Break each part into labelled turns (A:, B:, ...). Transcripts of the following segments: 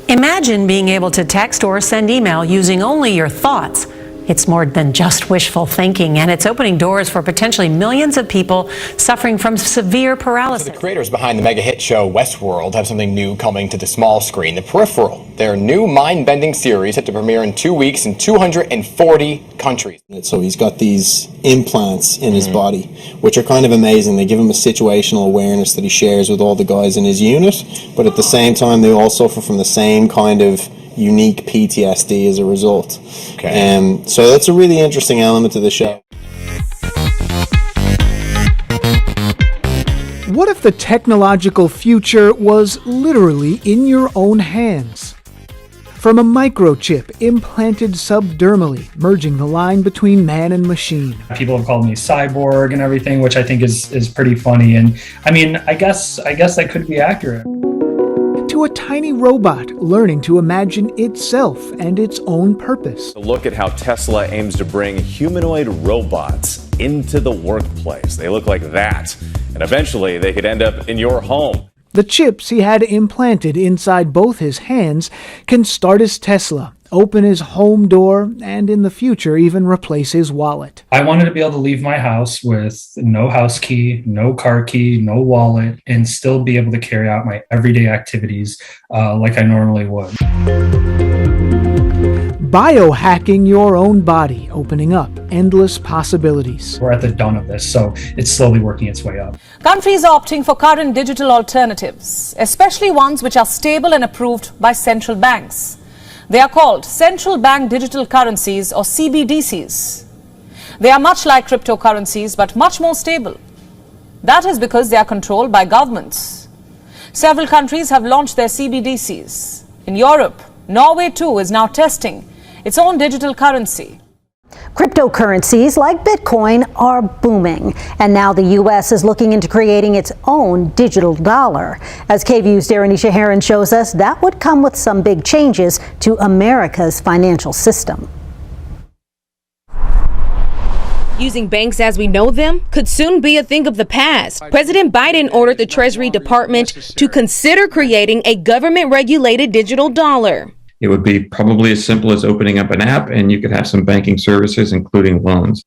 A: Imagine being able to text or send email using only your thoughts. It's more than just wishful thinking, and it's opening doors for potentially millions of people suffering from severe paralysis.
B: So the creators behind the mega hit show Westworld have something new coming to the small screen, The Peripheral. Their new mind-bending series set to premiere in 2 weeks in 240 countries.
C: So he's got these implants in his body, which are kind of amazing. They give him a situational awareness that he shares with all the guys in his unit, but at the same time they all suffer from the same kind of unique PTSD as a result.
B: Okay.
C: So that's a really interesting element to the show.
D: What if the technological future was literally in your own hands? From a microchip implanted subdermally, merging the line between man and machine.
E: People have called me cyborg and everything, which I think is pretty funny. And I mean, I guess that could be accurate.
D: To a tiny robot learning to imagine itself and its own purpose.
F: Look at how Tesla aims to bring humanoid robots into the workplace. They look like that, and eventually they could end up in your home.
D: The chips he had implanted inside both his hands can start his Tesla, open his home door, and in the future even replace his wallet.
E: I wanted to be able to leave my house with no house key, no car key, no wallet, and still be able to carry out my everyday activities like I normally would.
D: Biohacking your own body, opening up endless possibilities.
E: We're at the dawn of this, so it's slowly working its way up.
G: Countries are opting for current digital alternatives, especially ones which are stable and approved by central banks. They are called central bank digital currencies, or CBDCs. They are much like cryptocurrencies but much more stable. That is because they are controlled by governments. Several countries have launched their CBDCs. In Europe, Norway too is now testing its own digital currency.
H: Cryptocurrencies like Bitcoin are booming, and now the U.S. is looking into creating its own digital dollar. As KVU's Darenisha Heron shows us, that would come with some big changes to America's financial system.
I: Using banks as we know them could soon be a thing of the past. President Biden ordered the Treasury Department to consider creating a government-regulated digital dollar.
J: It would be probably as simple as opening up an app and you could have some banking services, including loans.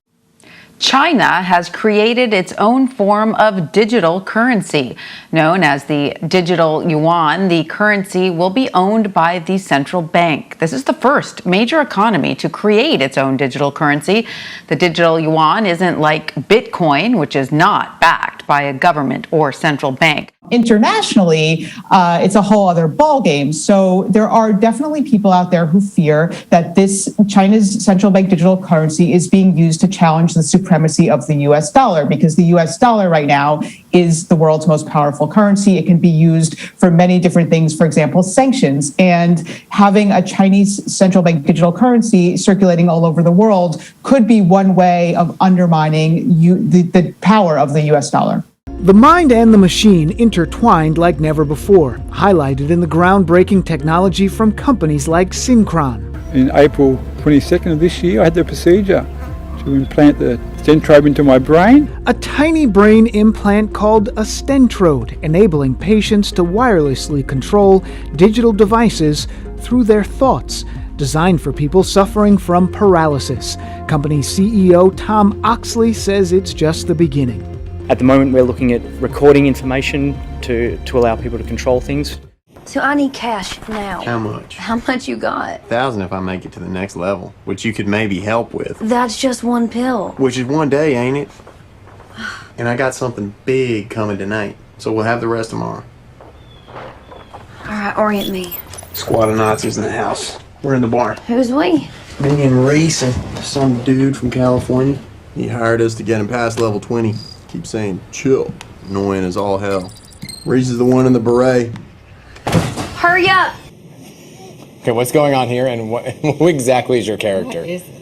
K: China has created its own form of digital currency. Known as the digital yuan, the currency will be owned by the central bank. This is the first major economy to create its own digital currency. The digital yuan isn't like Bitcoin, which is not backed by a government or central bank.
L: Internationally, it's a whole other ballgame. So there are definitely people out there who fear that this China's central bank digital currency is being used to challenge the supremacy of the US dollar, because the US dollar right now is the world's most powerful currency. It can be used for many different things, for example, sanctions. And having a Chinese central bank digital currency circulating all over the world could be one way of undermining the power of the US dollar.
D: The mind and the machine intertwined like never before, highlighted in the groundbreaking technology from companies like Synchron.
M: In April 22nd of this year, I had the procedure to implant the Stentrode into my brain.
D: A tiny brain implant called a Stentrode, enabling patients to wirelessly control digital devices through their thoughts, designed for people suffering from paralysis. Company CEO Tom Oxley says it's just the beginning.
N: At the moment, we're looking at recording information to allow people to control things.
O: So I need cash now.
P: How much?
O: How much you got?
P: $1,000 if I make it to the next level, which you could maybe help with.
O: That's just one pill.
P: Which is one day, ain't it? And I got something big coming tonight, so we'll have the rest tomorrow.
O: All right, orient me.
P: Squad of Nazis in the house. We're in the bar.
O: Who's we?
P: Me and Reese and some dude from California. He hired us to get him past level 20. Keep saying, chill. Annoying as all hell. Reese is the one in the beret.
O: Hurry up!
B: Okay, what's going on here, and what exactly is your character?
Q: What is this?